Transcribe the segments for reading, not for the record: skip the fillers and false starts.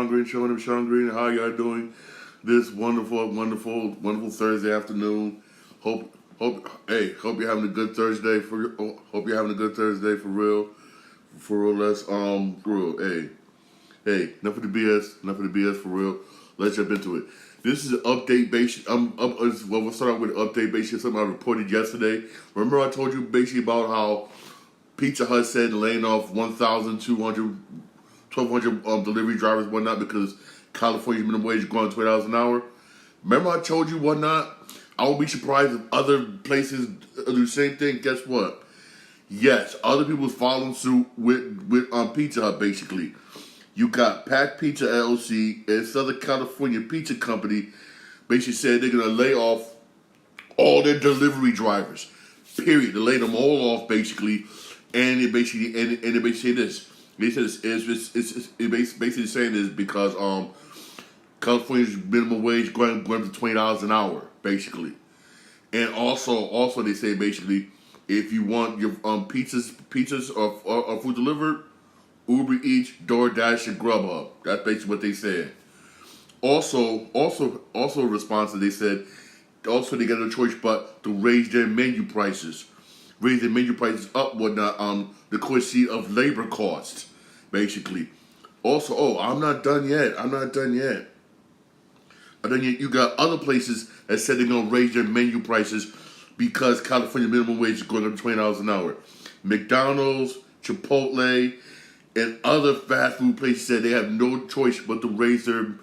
Green Show and Sean Green. How y'all doing this wonderful Thursday afternoon? Hope you're having a good Thursday hope you're having a good Thursday for real. For real, let's for real. Enough of the BS for real. Let's jump into it. This is an update based. We'll start out with an update based on something I reported yesterday. Remember I told you basically about how Pizza Hut said laying off 1,200 delivery drivers and whatnot because California's minimum wage is going $20 an hour. Remember I told you whatnot? I would be surprised if other places do the same thing. Guess what? Yes, other people's following suit with Pizza Hut basically. You got Pack Pizza LLC and Southern California Pizza Company basically said they're gonna lay off all their delivery drivers. Period. They laid them all off basically, and they basically say this. They said it's basically saying this because California's minimum wage going to $20 an hour basically, and also they say basically if you want your pizzas or food delivered, Uber Eats, DoorDash, and Grubhub. That's basically what they said. Also a response that they said also they got no choice but to raise their menu prices. Raise their menu prices up whatnot the courtesy of labor costs, basically. Also, I'm not done yet. And then you got other places that said they're gonna raise their menu prices because California minimum wage is going up to $20 an hour. McDonald's, Chipotle, and other fast food places said they have no choice but to raise their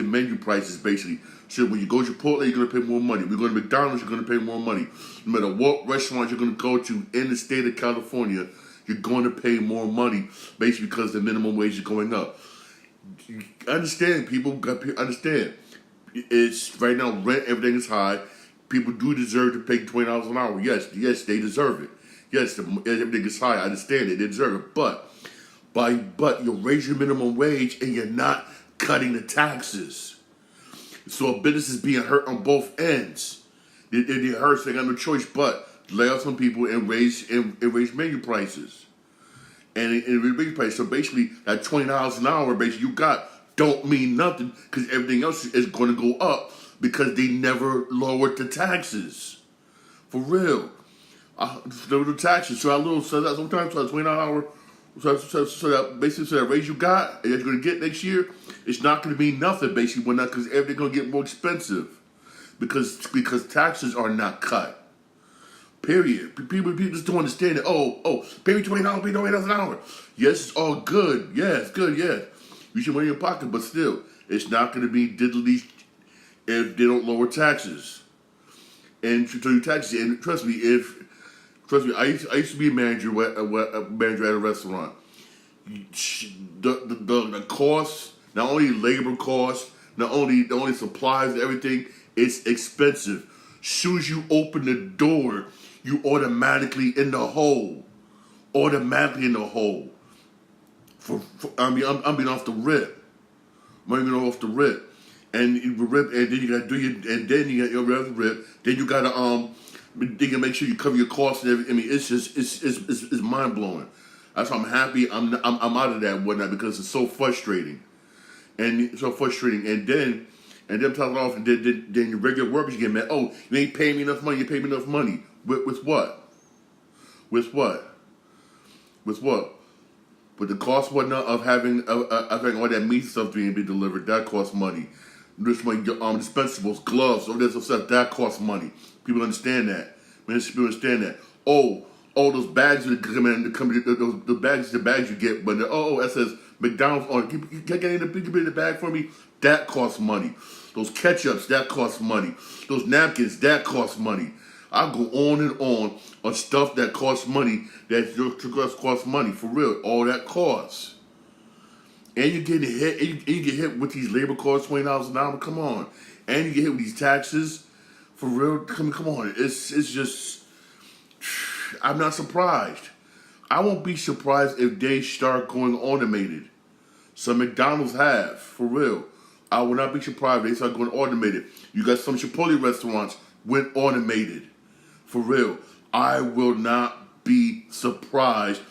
menu prices basically. So when you go to Chipotle, you're gonna pay more money. When you go to McDonald's, you're gonna pay more money. No matter what restaurant you're gonna go to in the state of California, you're going to pay more money basically because the minimum wage is going up. Understand, people. Understand. It's right now. Rent, everything is high. People do deserve to pay $20 an hour. Yes, they deserve it. Yes, everything is high. I understand it. They deserve it. But you raise your minimum wage and you're not cutting the taxes. So a business is being hurt on both ends. It hurts. They got no choice but to lay off some people and raise menu prices. And menu prices. So basically, that $20 an hour, basically you got don't mean nothing because everything else is going to go up because they never lowered the taxes. For real. The taxes. So that sometimes so that $20 an hour. So that basically that raise you got and that you're going to get next year, it's not going to mean nothing basically when not because everything's going to get more expensive because taxes are not cut. Period. People just don't understand it. Pay me $20, pay $20 an hour. Yes, it's all good. Yes, good. Yes, you should money in your pocket, but still, it's not going to be diddly if they don't lower taxes. And to your taxes, and trust me, I used to be a manager at a restaurant. The costs, not only labor costs, not only supplies and everything, it's expensive. Soon as you open the door, you automatically in the hole. I'm being off the rip. And then you gotta do your rip. Then you gotta they can make sure you cover your costs and everything. I mean, it's mind blowing. That's why I'm happy. I'm out of that and whatnot because it's so frustrating, And then top it off, and then your regular workers get mad. Oh, you ain't paying me enough money. You pay me enough money. With what? With the cost whatnot of having all that meat stuff being delivered, that costs money. This money, dispensables, gloves, all this stuff, that costs money. People understand that. Oh, those bags that come in, the bags you get, but that says McDonald's on it. Can you get in the bag for me? That costs money. Those ketchups, that costs money. Those napkins, that costs money. I go on on stuff that costs money, that costs money, for real. All that costs. And you get hit, and you get hit with these labor costs, $20 an hour. Come on, and you get hit with these taxes, for real. Come on, it's just. I'm not surprised. I won't be surprised if they start going automated. Some McDonald's have, for real. I will not be surprised if they start going automated. You got some Chipotle restaurants went automated, for real. I will not be surprised,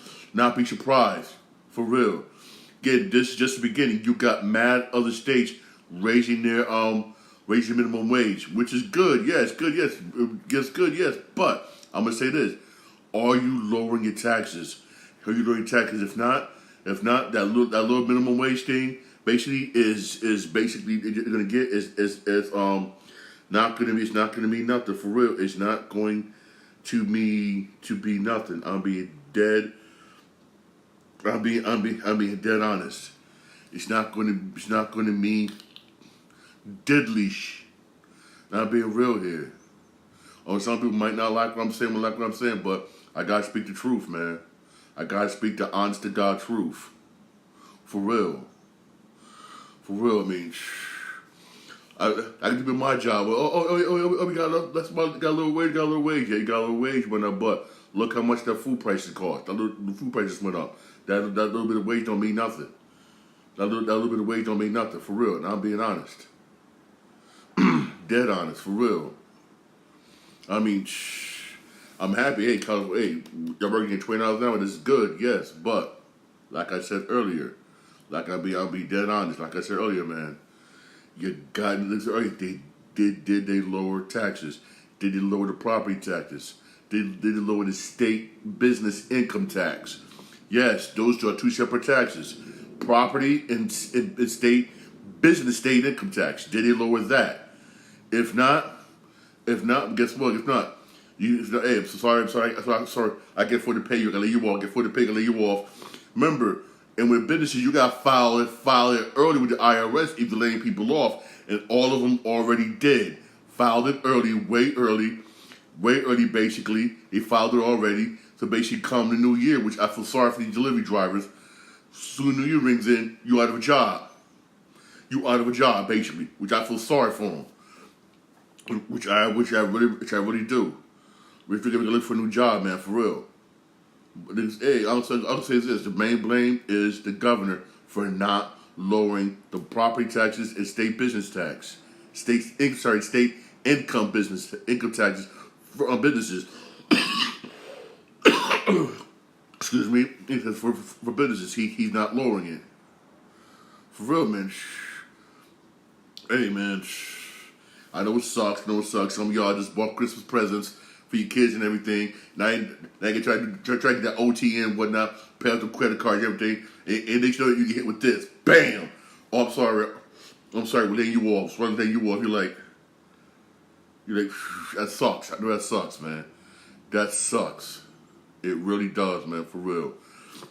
for real. again, this is just the beginning. You got mad other states raising their raising minimum wage, which is good. Yes, good. Yes, yes, good. Yes, but I'm gonna say this: are you lowering your taxes? Are you lowering taxes? If not, that little minimum wage thing basically is basically you're gonna get is not gonna be, it's not gonna mean nothing for real. It's not going to be nothing. I'm being dead. I'm being dead honest. It's not gonna mean diddly. I'm being real here. Or some people might not like what I'm saying, but I gotta speak the truth, man. I gotta speak the honest to God truth. For real. For real, I mean, I can do my job. We got a little wage. Yeah, you got a little wage went up, but look how much that food prices cost. The food prices went up. That little bit of wage don't mean nothing. That little bit of wage don't mean nothing, for real. And I'm being honest. Dead honest, for real. I mean, I'm happy. Hey, y'all working at $20 an hour. This is good, yes. But, like I said earlier, I'll be dead honest. Like I said earlier, man, you got did they lower taxes? Did they lower the property taxes? Did they lower the state business income tax? Yes, those are two separate taxes. Property and state business state income tax. Did they lower that? If not, guess what? If not, hey, I'm sorry. I can afford to pay you. I can lay you off. I can afford to pay you. I can lay you off. Remember, and with businesses, you got to file it early with the IRS if you're laying people off, and all of them already did. Filed it early, way early, basically. They filed it already. So basically, come the new year, which I feel sorry for these delivery drivers. Soon New Year rings in, you out of a job. You out of a job, basically, which I feel sorry for them. Which I really do. We're gonna look for a new job, man, for real. But I'll say this: the main blame is the governor for not lowering the property taxes and state business tax, state income taxes for businesses. Excuse me, for businesses, he's not lowering it. For real, man. Hey, man. I know it sucks. Some of y'all just bought Christmas presents for your kids and everything. Now they can try to get that OT and whatnot, pay off the credit cards and everything, and they show you get hit with this. Bam! Oh, I'm sorry, we're letting you off. You're like, that sucks. I know that sucks, man. That sucks. It really does, man, for real.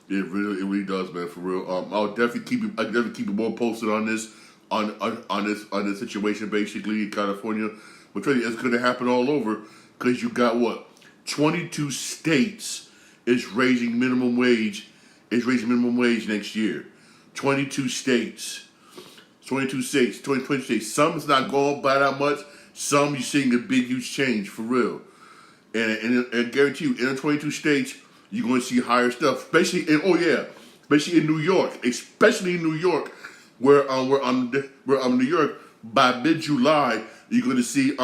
It really does, man, for real. I'll definitely keep you more posted on this. On this situation basically in California, but it's going to happen all over because you got 22 states is raising minimum wage next year. 22 states. 20 states. Some is not going by that much. Some you're seeing a big huge change for real, and I guarantee you in the 22 states you're going to see higher stuff, especially in New York. Where I'm New York, by mid-July, you're gonna see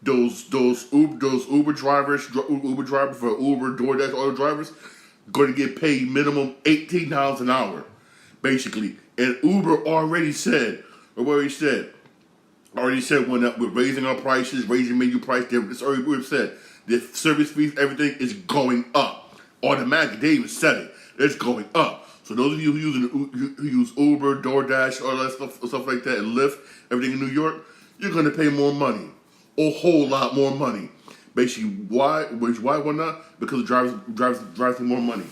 those Uber drivers for Uber, DoorDash, auto drivers, going to get paid minimum $18 an hour, basically. And Uber already said when we're raising our prices, raising menu price, it's already said the service fees, everything is going up automatically. They even said it. It's going up. So those of you who use Uber, DoorDash, all that stuff like that, and Lyft, everything in New York, you're going to pay more money, a whole lot more money. Basically, why not? Because the drives more money.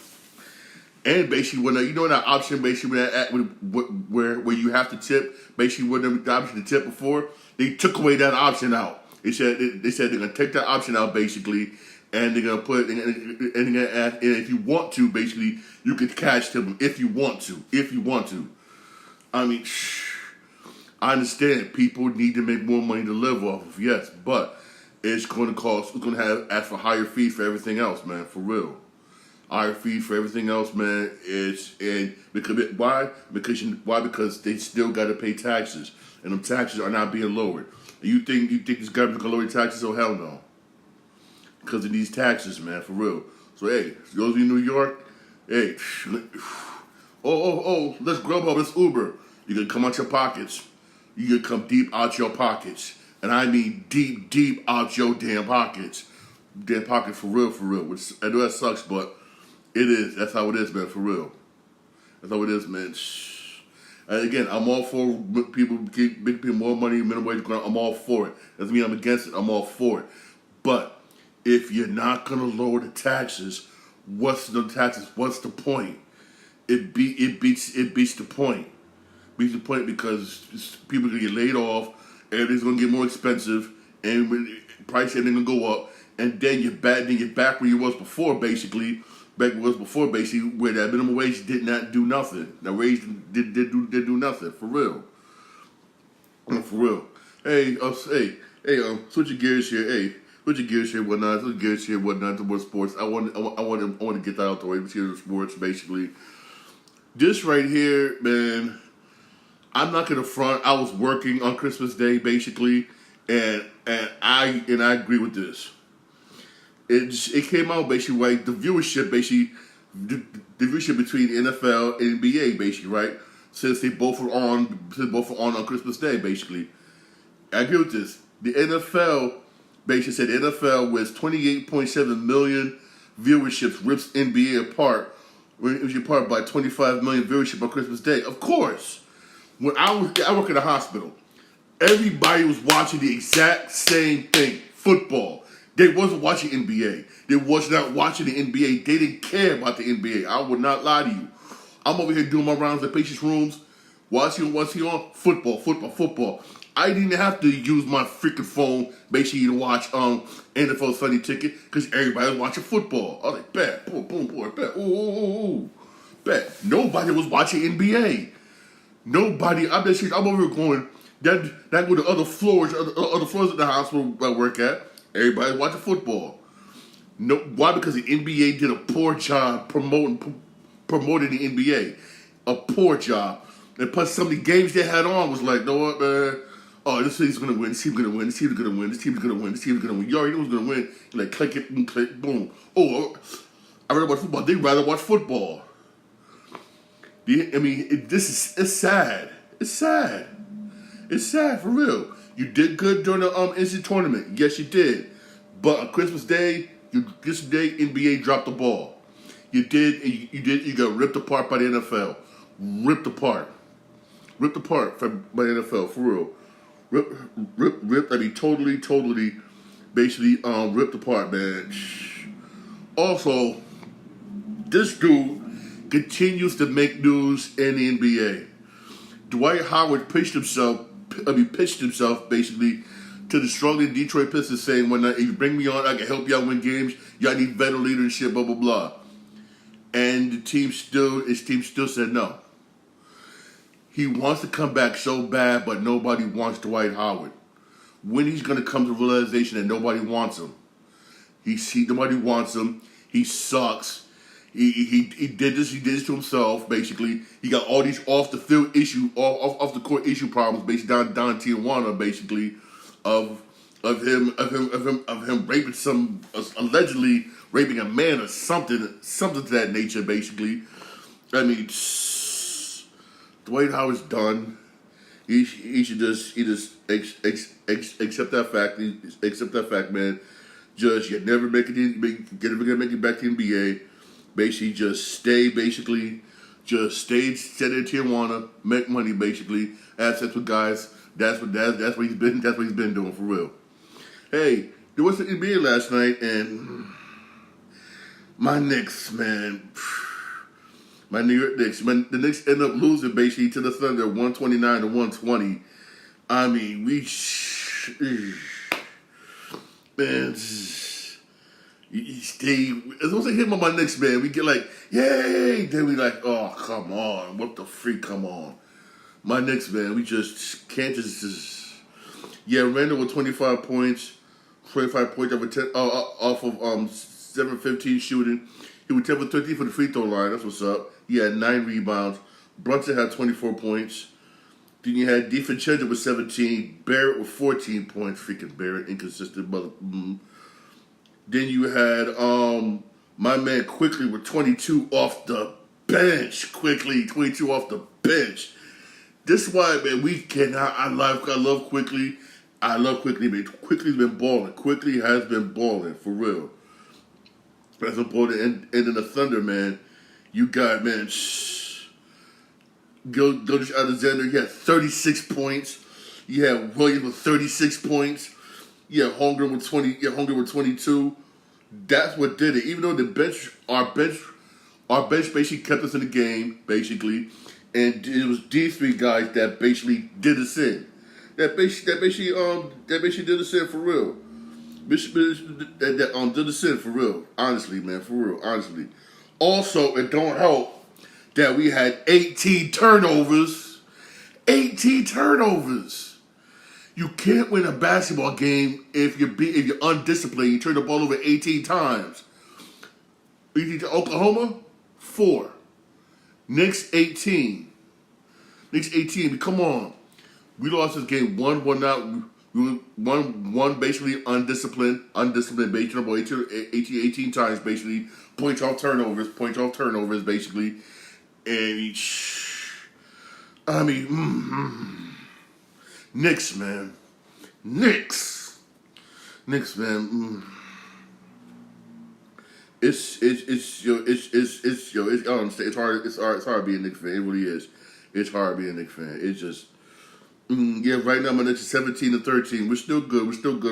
And basically, when that option, basically where you have to tip, basically when the option to tip before, they took away that option out. They said they're gonna take that option out basically, and they're gonna put and if you want to, basically you can cash tip them if you want to. I mean, I understand people need to make more money to live off of, yes, but it's going to ask for higher fees for everything else, man, for real. Higher fees for everything else, man. Why? Because they still got to pay taxes, and them taxes are not being lowered. You think this government's gonna lower taxes? Oh hell no! Because of these taxes, man, for real. So hey, those in New York, hey, Let's Grubhub, let's Uber. You can come out your pockets. You can come deep out your pockets. And I mean deep, deep out your damn pockets. Damn pocket for real, for real. Which, I know that sucks, but it is. That's how it is, man, for real. That's how it is, man. And again, I'm all for people making people more money, minimum wage. I'm all for it. Doesn't mean I'm against it. I'm all for it. But if you're not gonna lower the taxes, what's the taxes? What's the point? It beats the point. Beats the point because people are gonna get laid off, everything's gonna get more expensive, and price ain't gonna go up, and then you're back where you was before, basically. Back where it was before, basically, where that minimum wage did not do nothing. That wage did do nothing, for real. For real. Hey, switching gears here. Hey, switching gears here, whatnot. Switching gears here, whatnot. Towards sports. I want to get that out the way. Let's hear the sports, basically. This right here, man. I'm not gonna front. I was working on Christmas Day, basically, and I agree with this. It came out basically right. The viewership basically, the viewership between the NFL and NBA basically, right? Since they both were on Christmas Day, basically. I agree with this. The NFL basically said the NFL with 28.7 million viewerships rips NBA apart. It was apart by 25 million viewership on Christmas Day. Of course, when I work in a hospital, everybody was watching the exact same thing: football. They wasn't watching NBA. They was not watching the NBA. They didn't care about the NBA. I would not lie to you. I'm over here doing my rounds in patients' rooms, watching football. I didn't have to use my freaking phone basically to watch NFL Sunday Ticket because everybody was watching football. I was like, bet, boom, bet, ooh, bet. Nobody was watching NBA. Nobody. I'm over here going. That go to other floors at the hospital I work at. Everybody watching football. No, why? Because the NBA did a poor job promoting the NBA. A poor job. And plus, some of the games they had on was like, know what, man? Oh, this team's gonna win. This team's gonna win. This team's gonna win. This team's gonna win. This team's gonna win. You already know who's gonna win. You're like, click it and click, boom. Oh, I rather watch football. They'd rather watch football. It's sad. It's sad. It's sad for real. You did good during the NCAA tournament. Yes, you did. But on Christmas Day, NBA dropped the ball. You got ripped apart by the NFL. Ripped apart by the NFL, for real. Ripped. I mean, totally, basically, ripped apart, man. Also, this dude continues to make news in the NBA. Dwight Howard pitched himself basically to the struggling Detroit Pistons, saying, "When you bring me on, I can help y'all win games. Y'all need better leadership, blah blah blah." And his team still said no. He wants to come back so bad, but nobody wants Dwight Howard. When he's gonna come to the realization that nobody wants him? Nobody wants him. He sucks. He did this to himself, basically. He got all these off the court issue problems, basically down in Tijuana, basically, of him raping allegedly raping a man or something to that nature, basically. I mean, Dwight Howard's done. He should just accept that fact. Accept that fact, man. Just you never make it back to the NBA. Basically, stay in Tijuana, make money. Basically, have sex with guys. That's what he's been. That's what he's been doing for real. Hey, there was the NBA last night, and my Knicks, man, my New York Knicks. The Knicks ended up losing basically to the Thunder, 129-120. I mean, man. As long as I hit him on my Knicks, man, we get like, yay! Then we like, oh, come on. What the freak, come on. My Knicks, man, we just can't just yeah, Randall with 25 points off of 7-15 shooting. He was 10 for 13 for the free throw line. That's what's up. He had 9 rebounds. Brunson had 24 points. Then you had DiVincenzo with 17. Barrett with 14 points. Freaking Barrett, inconsistent mother. Then you had my man Quickly with 22 off the bench quickly. 22 off the bench. This is why, man, we cannot. I love quickly. I love quickly, man. Quickly's been balling. Quickly has been balling for real. That's important. And in the Thunder, man, you got, man, Gilgeous Alexander. He had 36 points. You had Williams with 36 points. You had Holmgren with 20. You had Holmgren with 22. That's what did it. Even though our bench basically kept us in the game, basically, and it was these three guys that basically did us in. That basically did us in for real. That did us in for real. Honestly, man, for real. Honestly. Also, it don't help that we had 18 turnovers. 18 turnovers. You can't win a basketball game if you're undisciplined. You turn the ball over 18 times. Oklahoma, 4. Knicks, 18. Knicks, 18. Come on. We lost this game 1 out. We won basically undisciplined, based on 18 times, basically. Points off turnovers, basically. And Knicks, man. Knicks, man. It's hard being a Knicks fan. It really is. It's hard being a Knicks fan. It's just right now my Knicks is 17-13. We're still good.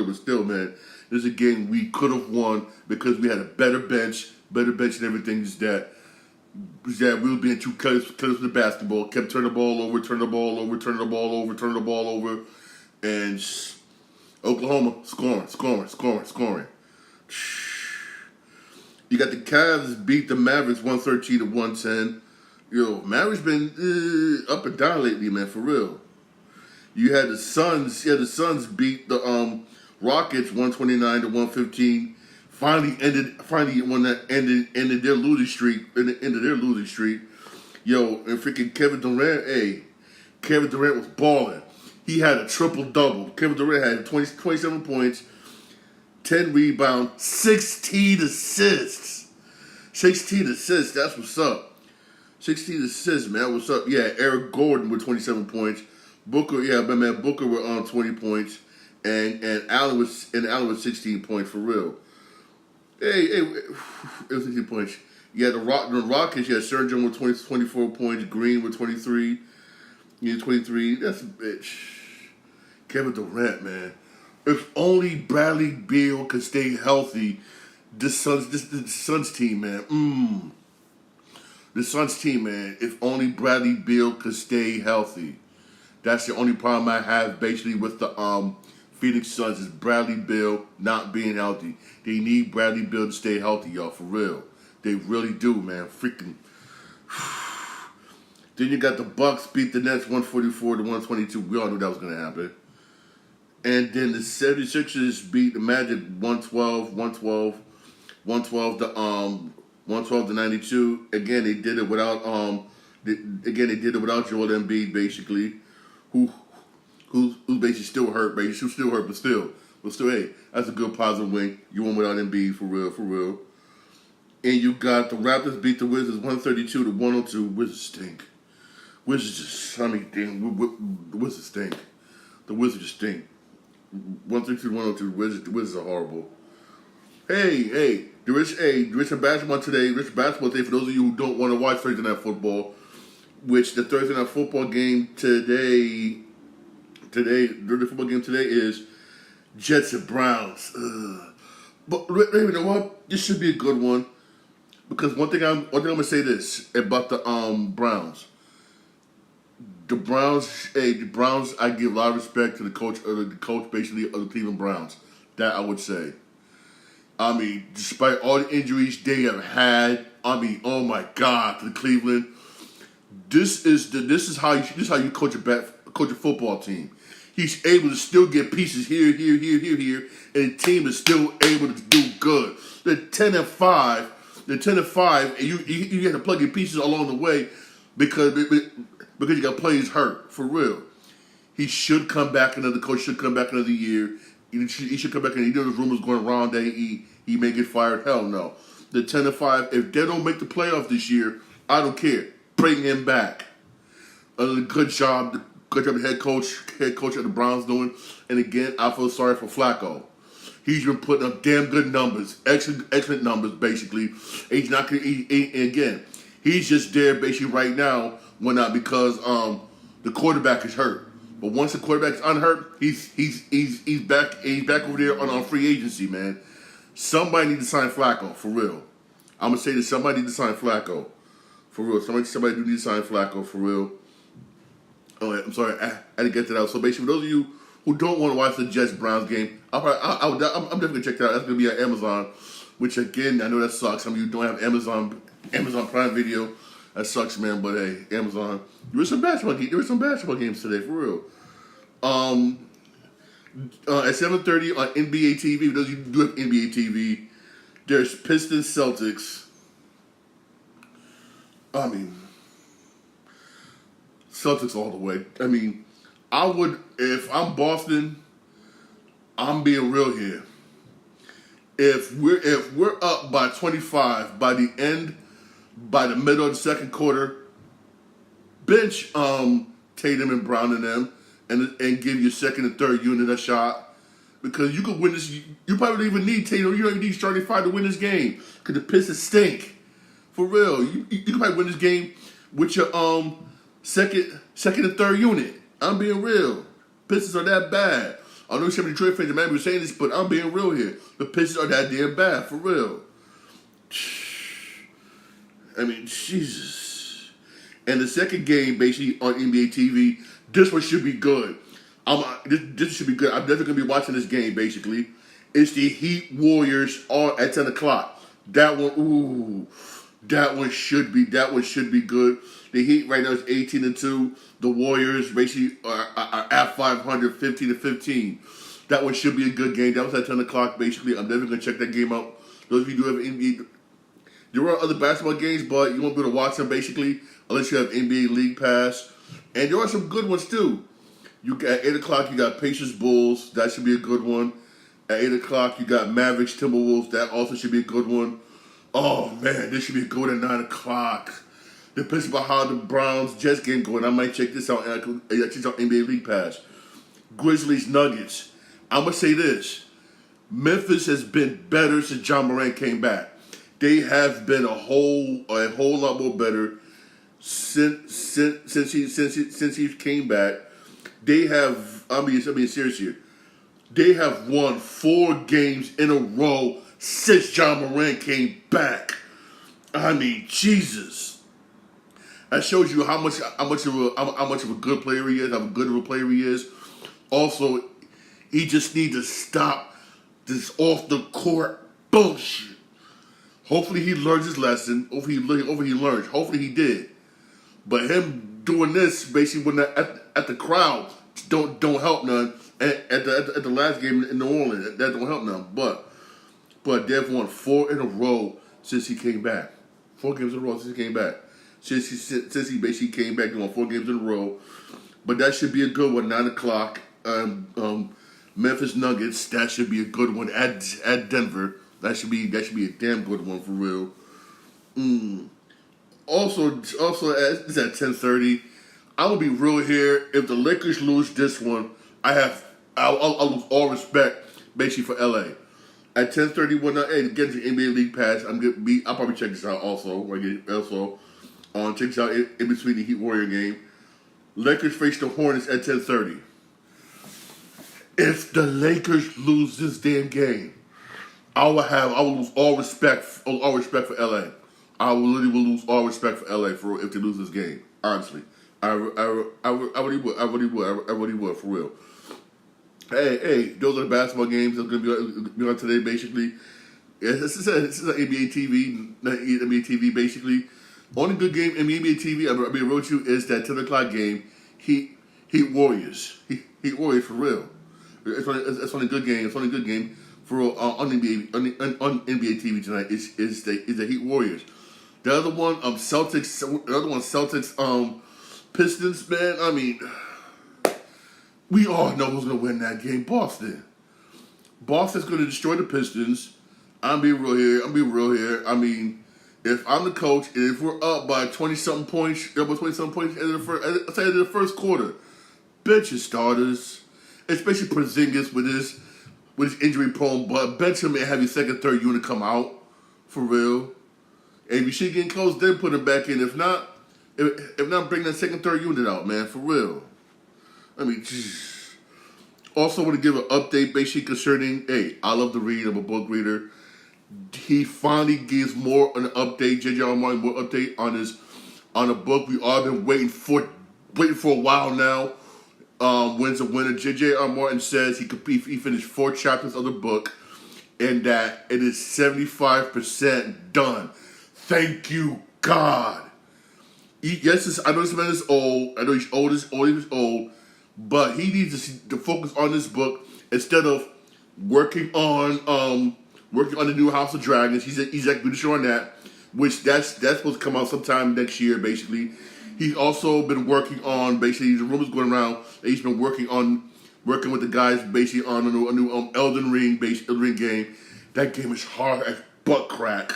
But still, man, this is a game we could have won because we had a better bench and everything. Is that we were being too careless with the basketball, kept turning the ball over, and Oklahoma scoring. You got the Cavs beat the Mavericks 113-110. Mavericks been up and down lately, man, for real. You had the Suns beat the Rockets 129-115. Finally ended their losing streak. And freaking Kevin Durant was balling. He had a triple-double. Kevin Durant had 27 points, 10 rebounds, 16 assists. 16 assists, that's what's up. 16 assists, man, what's up? Yeah, Eric Gordon with 27 points. Booker were on 20 points. And Allen was 16 points for real. Hey, it was 16 points. Yeah, the Rockets, Sergio with 24 points, Green with 23. 23. That's a bitch. Kevin Durant, man. If only Bradley Beal could stay healthy, the Suns team, man. The Suns team, man. If only Bradley Beal could stay healthy. That's the only problem I have basically with the Phoenix Suns is Bradley Beal not being healthy. They need Bradley Beal to stay healthy, y'all, for real. They really do, man. Freaking. Then you got the Bucks beat the Nets 144-122. We all knew that was going to happen. And then the 76ers beat the Magic 112 to 92. Again, they did it without Joel Embiid, basically, who basically still hurt, but still, hey, that's a good positive win. You won without Embiid, for real. And you got the Raptors beat the Wizards 132-102. Wizards stink. The Wizards stink. The Wizards just stink. 132-102. The Wizards are horrible. Hey, there is some basketball today. Rich basketball today for those of you who don't want to watch Thursday Night Football. Which the Thursday Night Football game today is Jets and Browns. But you know what? This should be a good one because one thing I'm gonna say this about the Browns. The Browns. I give a lot of respect to the coach basically of the Cleveland Browns. That I would say. I mean, despite all the injuries they have had, oh my God, to the Cleveland. This is how you coach a football team. He's able to still get pieces here, and the team is still able to do good. They're 10-5, and you have to plug your pieces along the way because you got players hurt for real. He should come back. Another coach should come back another year. He should come back, and there's rumors going around that he may get fired. Hell no. The 10-5. If they don't make the playoffs this year, I don't care. Bring him back. Good job the head coach of the Browns doing. And again, I feel sorry for Flacco. He's been putting up damn good numbers, excellent numbers, basically. He's not gonna. Again, he's just there basically right now. When not because the quarterback is hurt. But once the quarterback is unhurt, he's back. He's back over there on free agency, man. Somebody need to sign Flacco for real. I'm gonna say this: somebody need to sign Flacco for real. Somebody do need to sign Flacco for real. Oh, I'm sorry, I had to get that out. So basically, for those of you who don't want to watch the Jets-Browns game, I'm definitely going to check that out. That's going to be on Amazon, which, again, I know that sucks. Some of you don't have Amazon Prime Video. That sucks, man, but hey, Amazon. There were some basketball games today, for real. At 7:30 on NBA TV, for those of you who do have NBA TV, there's Pistons-Celtics. I mean, Celtics all the way. I mean, I would, if I'm Boston, I'm being real here. If we're up by 25 by the middle of the second quarter, bench Tatum and Brown and them, and give your second and third unit a shot, because you could win this. You probably don't even need Tatum. You don't even need starting five to win this game, because the Pistons stink. For real, you could probably win this game with your second and third unit. I'm being real. Pistons are that bad. I know some Detroit fans might be saying this, but I'm being real here. The Pistons are that damn bad, for real. I mean, Jesus. And the second game, basically, on NBA TV, this one should be good. This should be good. I'm definitely going to be watching this game, basically. It's the Heat Warriors at 10 o'clock. That one should be good. The Heat right now is 18-2. The Warriors basically are at 500, 15-15. That one should be a good game. That was at 10 o'clock, basically. I'm definitely going to check that game out. Those of you who do have NBA, there are other basketball games, but you won't be able to watch them, basically, unless you have NBA League Pass. And there are some good ones, too. At 8 o'clock, you got Pacers Bulls. That should be a good one. At 8 o'clock, you got Mavericks Timberwolves. That also should be a good one. Oh, man, this should be good at 9 o'clock. Depends on how the Browns Jets game going. I might check this out. Check out NBA League Pass. Grizzlies Nuggets. I'm gonna say this: Memphis has been better since John Morant came back. They have been a whole lot more better since he came back. They have. I mean serious here. They have won 4 games in a row since John Morant came back. I mean, Jesus. That shows you how much of a good player he is, how good of a player he is. Also, he just needs to stop this off the court bullshit. Hopefully he learns his lesson. Hopefully he learns. Hopefully he did. But him doing this basically when at the crowd don't help none. At the last game in New Orleans, that don't help none. But they've won 4 in a row since he came back. 4 games in a row since he came back. Since he basically came back, doing 4 games in a row. But that should be a good one. 9 o'clock. Memphis Nuggets. That should be a good one at Denver. That should be a damn good one for real. Also, it's at 10:30. I'm gonna be real here. If the Lakers lose this one, I'll lose all respect basically for LA. At 10:30, hey, get the NBA League Pass. I'll probably check this out also. Check this out in between the Heat Warrior game. Lakers face the Hornets at 10:30. If the Lakers lose this damn game, I will lose all respect for LA. I will literally lose all respect for LA for if they lose this game. Honestly, I really would for real. Hey, those are the basketball games that's gonna be on today. Basically, this is an NBA TV basically. Only good game in NBA TV I'll be real with you is that 10 o'clock game. Heat Warriors. Heat Warriors for real. It's only a good game. It's only a good game for real on NBA TV tonight. Is the Heat Warriors. The other one Celtics. The other one Celtics. Pistons. Man, I mean, we all know who's gonna win that game. Boston. Boston's gonna destroy the Pistons. I'm being real here. I mean, If I'm the coach and if we're up by 20-something points, up by 20-something points at the end of the first quarter, bench your starters, especially Porzingis with his injury prone, but bench him and have your second, third unit come out for real. And if you should get close, then put him back in. If not, bring that second, third unit out, man, for real. I mean, geez. Also want to give an update basically concerning, hey, I love to read. I'm a book reader. He finally gives more an update, J.J. R. Martin, more update on a book we all been waiting for a while now. When's a winner? J.J. R. Martin says he finished 4 chapters of the book and that it is 75% done. Thank you, God. Yes, I know this man is old. I know he's old, but he needs to focus on this book instead of working on the new House of Dragons. He's executive producer on that, which that's supposed to come out sometime next year, basically. He's also been working on, basically, the rumors going around that he's been working with the guys basically on a new Elden Ring game. That game is hard as butt crack.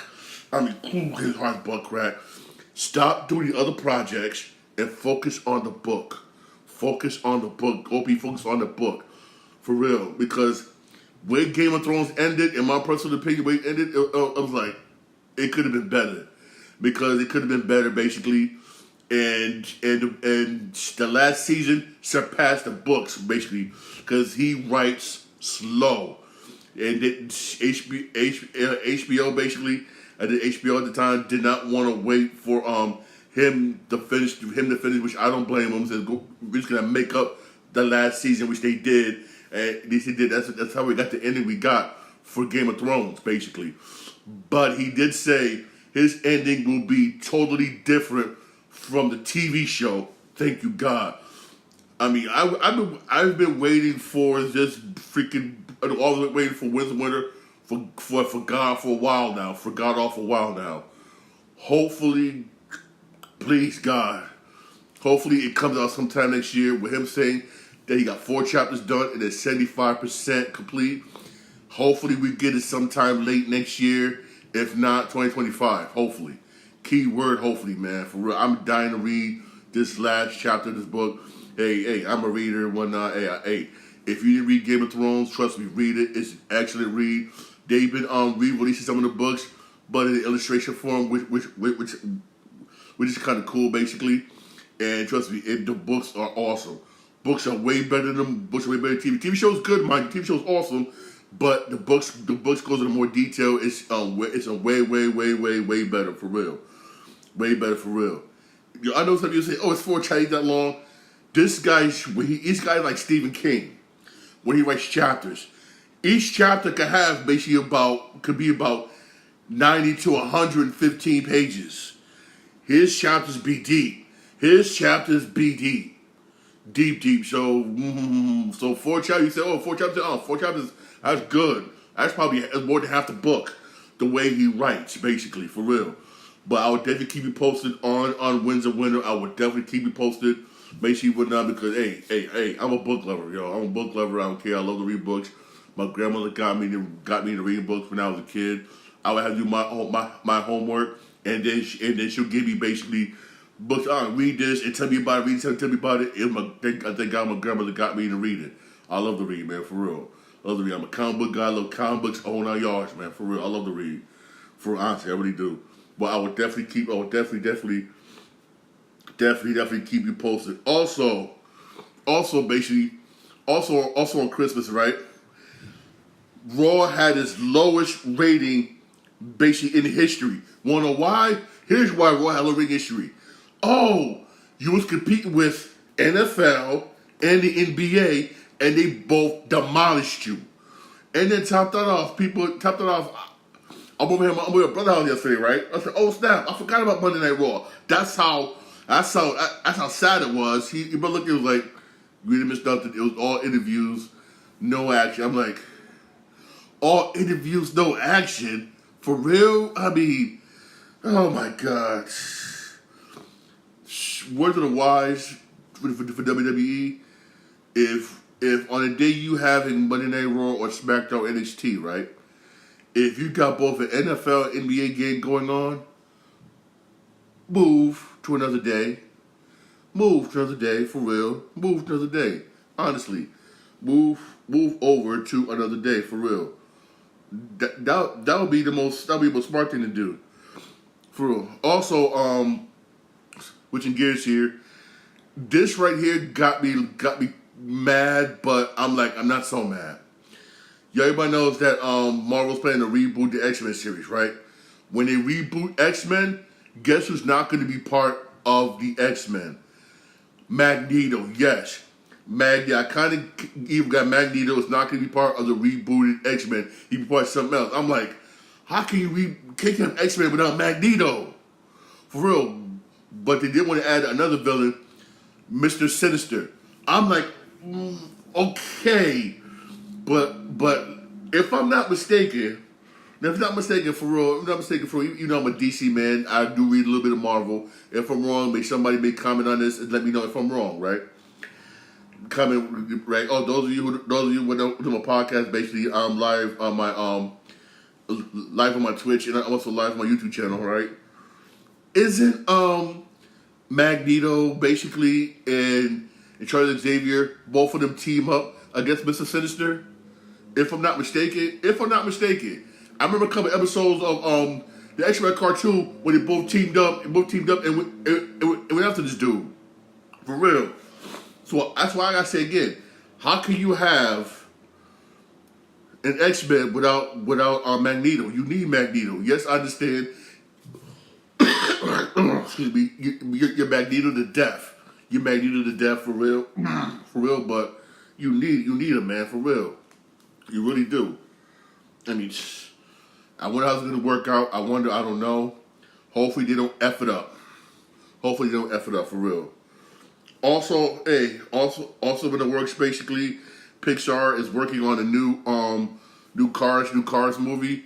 I mean, it's hard as butt crack. Stop doing the other projects and focus on the book. Focus on the book. Focus on the book. For real. Because when Game of Thrones ended, in my personal opinion, when it ended, I was like, it could have been better. Because it could have been better, basically. And the last season surpassed the books, basically. Because he writes slow. And HBO, basically, HBO at the time did not want to wait for him to finish, which I don't blame him. Said, we're just gonna make up the last season, which they did, and they did. That's how we got the ending we got for Game of Thrones, basically. But he did say his ending will be totally different from the TV show. Thank you, God. I mean, I've been waiting for this freaking all the way waiting for Winter for God for a while now. For God off a while now. Hopefully, please God. Hopefully it comes out sometime next year with him saying that he got 4 chapters done and it's 75% complete. Hopefully we get it sometime late next year, if not 2025. Hopefully. Key word, hopefully, man. For real, I'm dying to read this last chapter of this book. Hey, I'm a reader and whatnot. Hey, if you didn't read Game of Thrones, trust me, read it. It's an excellent read. They've been re-releasing some of the books, but in the illustration form, which is kind of cool, basically. And trust me, the books are awesome. Books are way better than TV. TV show's good, man. TV show's awesome, but the books goes into more detail. It's a way better for real. Way better for real. I know some people say, "Oh, it's 4 chapters that long." This guy's like Stephen King when he writes chapters. Each chapter could be about 90 to 115 pages. His chapters be deep. Deep. So 4 chapters. You say, "Oh, 4 chapters. Oh, 4 chapters. That's good. That's probably more than half the book." The way he writes, basically, for real. But I would definitely keep you posted on Winds of Winter. I would definitely keep you posted. Make sure you would not, because hey, I'm a book lover, yo. I'm a book lover. I don't care. I love to read books. My grandmother got me into reading books when I was a kid. I would have to do my homework, and then she'll give me basically books. Read this and tell me about it. Tell me about it. Thank God my grandmother got me into reading. I love to read, man, for real. I love to read. I'm a comic book guy. I love comic books, whole 9 yards, man, for real. I love to read. For honestly, I really do. But I would definitely keep you posted. Also on Christmas, right? Raw had its lowest rating basically in history. Wanna know why? Here's why Raw had a low rating history. Oh, you was competing with NFL and the NBA, and they both demolished you. And then topped that off. I'm over here. I'm with my brother house yesterday, right? I said, "Oh snap! I forgot about Monday Night Raw." That's how sad it was. He but look, it was like we didn't miss nothing. It was all interviews, no action. I'm like, all interviews, no action, for real? I mean, oh my God. Words of the wise for WWE. If on a day you having Monday Night Raw or SmackDown NXT, right? If you got both an NFL NBA game going on, move to another day. Move to another day, for real. Move to another day. Honestly. Move over to another day, for real. That would be the most smart thing to do. For real. Also, switching gears here. This right here got me mad, but I'm not so mad. Everybody knows that Marvel's planning to reboot the X-Men series, right? When they reboot X-Men, guess who's not going to be part of the X-Men? Magneto, yes. I kind of even got Magneto is not going to be part of the rebooted X-Men. He'll be part of something else. I'm like, how can you can't have X-Men without Magneto? For real. But they did want to add another villain, Mr. Sinister. I'm like, okay. But if I'm not mistaken, for real, you know I'm a DC man. I do read a little bit of Marvel. If I'm wrong, somebody may comment on this and let me know if I'm wrong, right? Comment, right? Oh, those of you who do my podcast, basically, I'm live on my live on my Twitch and I'm also live on my YouTube channel, right? Isn't Magneto basically and Charles Xavier, both of them team up against Mr. Sinister? If I'm not mistaken, I remember a couple episodes of the X-Men cartoon when they both teamed up and went after this dude. For real. So that's why I gotta say again, how can you have an X-Men without Magneto? You need Magneto. Yes, I understand. Excuse me. You're Magneto to death. You're Magneto to death for real, for real. But you need him, man, for real. You really do. I mean, I wonder how it's gonna work out. I don't know. Hopefully they don't F it up. For real. Also, in the works, basically, Pixar is working on a new Cars movie.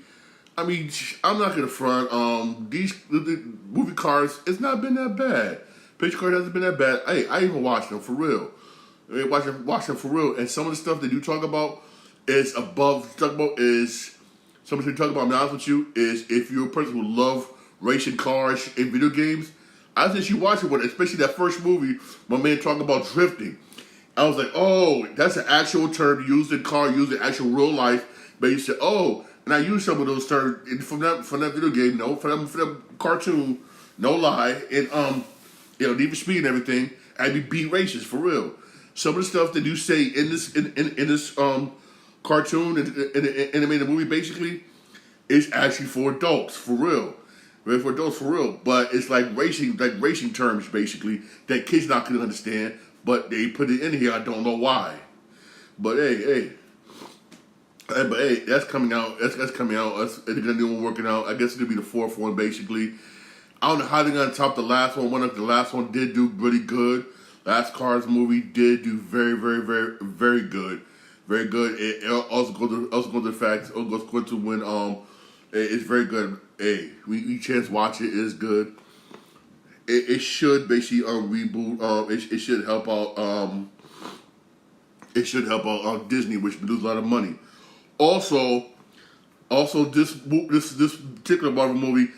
I mean, I'm not gonna front. The movie Cars, it's not been that bad. Pixar hasn't been that bad. Hey, I even watched them for real. Watch them for real. And some of the stuff that you talk about is above. Some of the talk about. I'm honest with you, is if you're a person who love racing cars in video games, I think you watch it, especially that first movie, my man talking about drifting. I was like, oh, that's an actual term used in actual real life. But you said, oh, and I used some of those terms from that video game, from that cartoon, no lie, and Need for Speed and everything. I be beat races for real. Some of the stuff that you say in this cartoon and animated movie basically is actually for adults for real. For adults, for real, but it's like racing terms basically that kids not gonna understand. But they put it in here. I don't know why. But hey, that's coming out. That's coming out. They're gonna do one working out. I guess it's gonna be the fourth one basically. I don't know how they're gonna top the last one. The last one did do really good. Last Cars movie did do very, very, very, very good. Very good. It also goes to the fact. It goes to when it's very good. Hey, we chance watch it. It is good. It should basically reboot. It should help out. It should help out Disney, which lose a lot of money. Also, this particular Marvel movie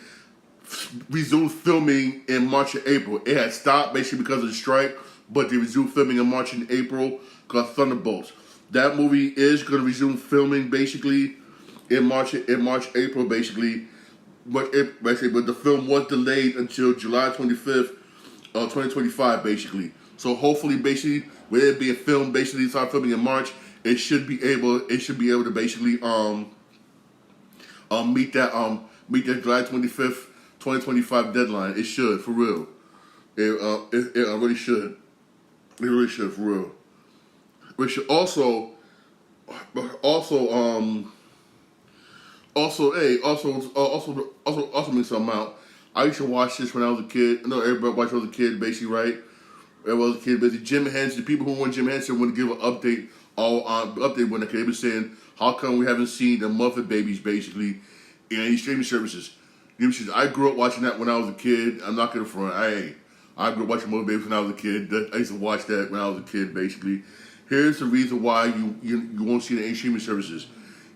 resumed filming in March and April. It had stopped basically because of the strike, but they resumed filming in March and April because Thunderbolts. That movie is going to resume filming basically in March, April basically. But the film was delayed until July 25th, 2025 basically. So hopefully basically with it being filmed basically start filming in March, it should be able to basically meet that July 25th, 2025 deadline. It should, for real. It really should. It really should, for real. Which should also make something out. I used to watch this when I was a kid. I know everybody watched when I was a kid, basically, right? Everybody was a kid, basically. Jim Henson, people who want Jim Henson want to give an update. When they were saying, how come we haven't seen the Muppet Babies, basically, in any streaming services? I grew up watching that when I was a kid. I'm not gonna front. I grew up watching Muppet Babies when I was a kid. I used to watch that when I was a kid, basically. Here's the reason why you won't see it in any streaming services.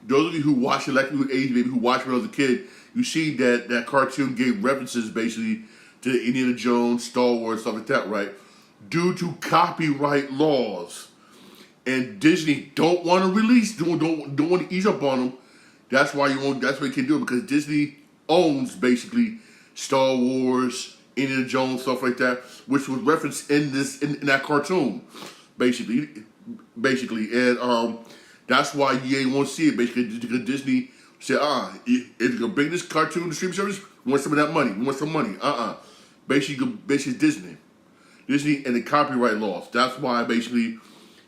Those of you who watch it, like me with age baby, who watched when I was a kid, you see that cartoon gave references basically to the Indiana Jones, Star Wars, stuff like that, right? Due to copyright laws, and Disney don't want to release, don't want to ease up on them. That's why that's why you can do it, because Disney owns basically Star Wars, Indiana Jones, stuff like that, which was referenced in that cartoon, basically, and that's why you ain't want to see it, basically, because Disney said, if you're gonna bring this cartoon to streaming service, we want some of that money, we want some money, basically Disney and the copyright laws. That's why basically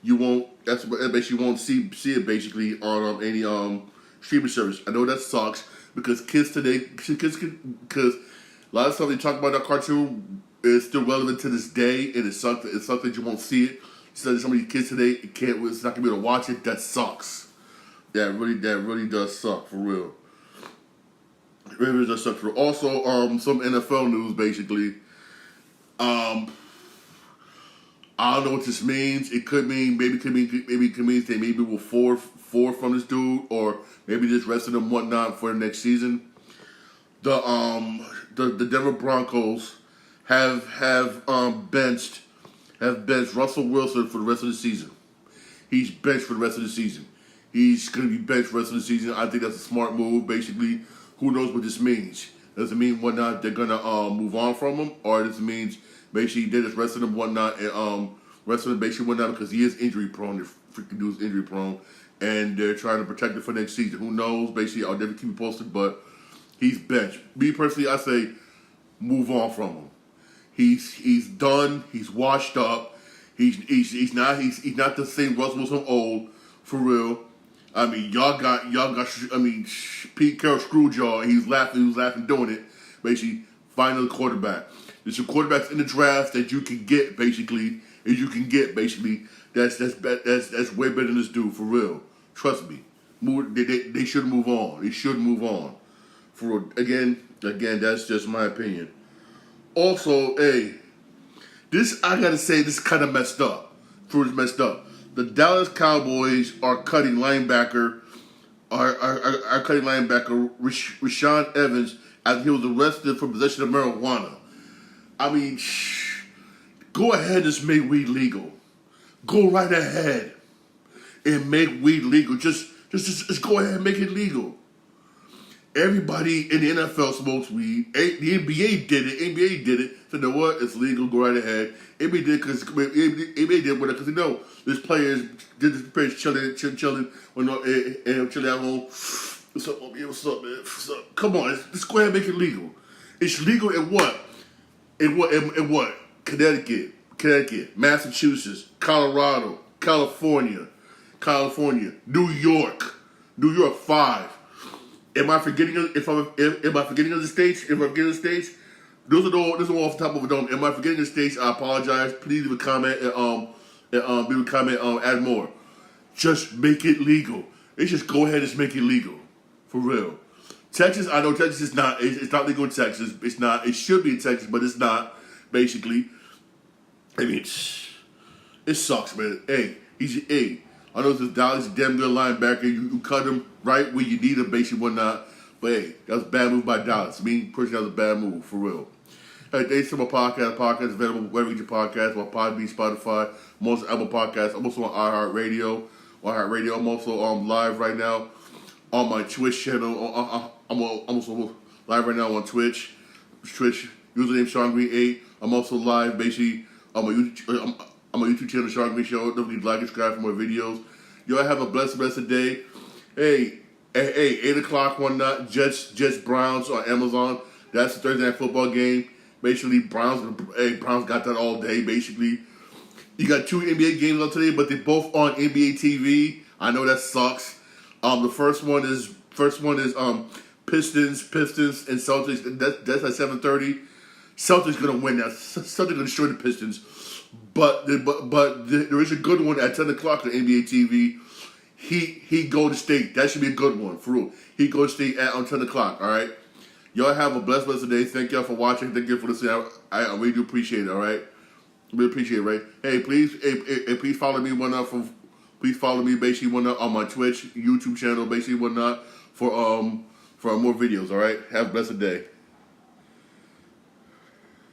you won't. That's basically you won't see it basically on any streaming service. I know that sucks because kids today, because a lot of stuff they talk about that cartoon is still relevant to this day, and it sucks. It sucks that you won't see it. So some of these kids today it's not gonna be able to watch it. That sucks. That really does suck for real. It really does suck for real. Also, some NFL news basically. I don't know what this means. It could mean maybe it could mean they maybe will four from this dude, or maybe just resting him whatnot for the next season. The Denver Broncos have benched Russell Wilson for the rest of the season. He's benched for the rest of the season. He's going to be benched for the rest of the season. I think that's a smart move. Basically, who knows what this means? Does it mean whatnot they're going to move on from him, or does it mean basically they're just resting him whatnot and resting him basically whatnot because he is injury prone. The freaking dude's injury prone, and they're trying to protect him for next season. Who knows? Basically, I'll definitely keep you posted. But he's benched. Me personally, I say move on from him. He's done. He's washed up. He's not the same Russell Wilson old for real. I mean, y'all got. I mean, Pete Carroll screwed y'all. And he was laughing doing it. Basically, find another quarterback. There's some quarterbacks in the draft that you can get basically. That's way better than this dude for real. Trust me. They should move on. They should move on. For real. Again, that's just my opinion. Also, this I gotta say, this is kind of messed up. It's messed up. The Dallas Cowboys are cutting linebacker. Are cutting linebacker Rashaan Evans after he was arrested for possession of marijuana. I mean, go ahead and just make weed legal. Go right ahead and make weed legal. Just go ahead and make it legal. Everybody in the NFL smokes weed. The NBA did it. So you know what? It's legal. Go right ahead. NBA did because you know there's players chilling when chilling at home. What's up, man? What's up, man? Come on, let's go ahead and make it legal. It's legal in what? In what? Connecticut, Massachusetts, Colorado, California, New York 5. Am I forgetting of the states? If I'm forgetting the states, those are all off the top of the dome. Am I forgetting the states? I apologize. Please leave a comment and add more. Just make it legal. They just go ahead and just make it legal. For real. Texas, I know Texas is not. It's not legal in Texas. It's not. It should be in Texas, but it's not. Basically, I mean, it sucks, man. I know this Dallas damn good linebacker. You cut him right where you need him, basically whatnot. But hey, that was a bad move by Dallas. Me personally, that was a bad move for real. Hey, thanks for my podcast. Podcast available wherever you get your podcast, on Podbean, Spotify, most Apple Podcasts. I'm also on iHeartRadio. I'm also live right now on my Twitch channel. I'm also live right now on Twitch. Username Sean Green 8. I'm also live basically on my YouTube channel, Sean Green Show. Don't forget to like and subscribe for more videos. Y'all have a blessed day. Hey, 8 o'clock one night, Jets Browns on Amazon. That's the Thursday night football game. Basically, Browns got that all day. Basically, you got 2 NBA games on today, but they're both on NBA TV. I know that sucks. The first one is Pistons and Celtics. That's at 7:30. Celtics gonna win that. Celtics gonna destroy the Pistons. But there is a good one at 10 o'clock on NBA TV. He Golden State. That should be a good one for real. He Golden State on 10 o'clock. All right. Y'all have a blessed day. Thank y'all for watching. Thank you for listening. I really do appreciate it. All right. Really appreciate it. Right. Hey, please follow me Please follow me basically on my Twitch, YouTube channel, basically for more videos. All right. Have a blessed day.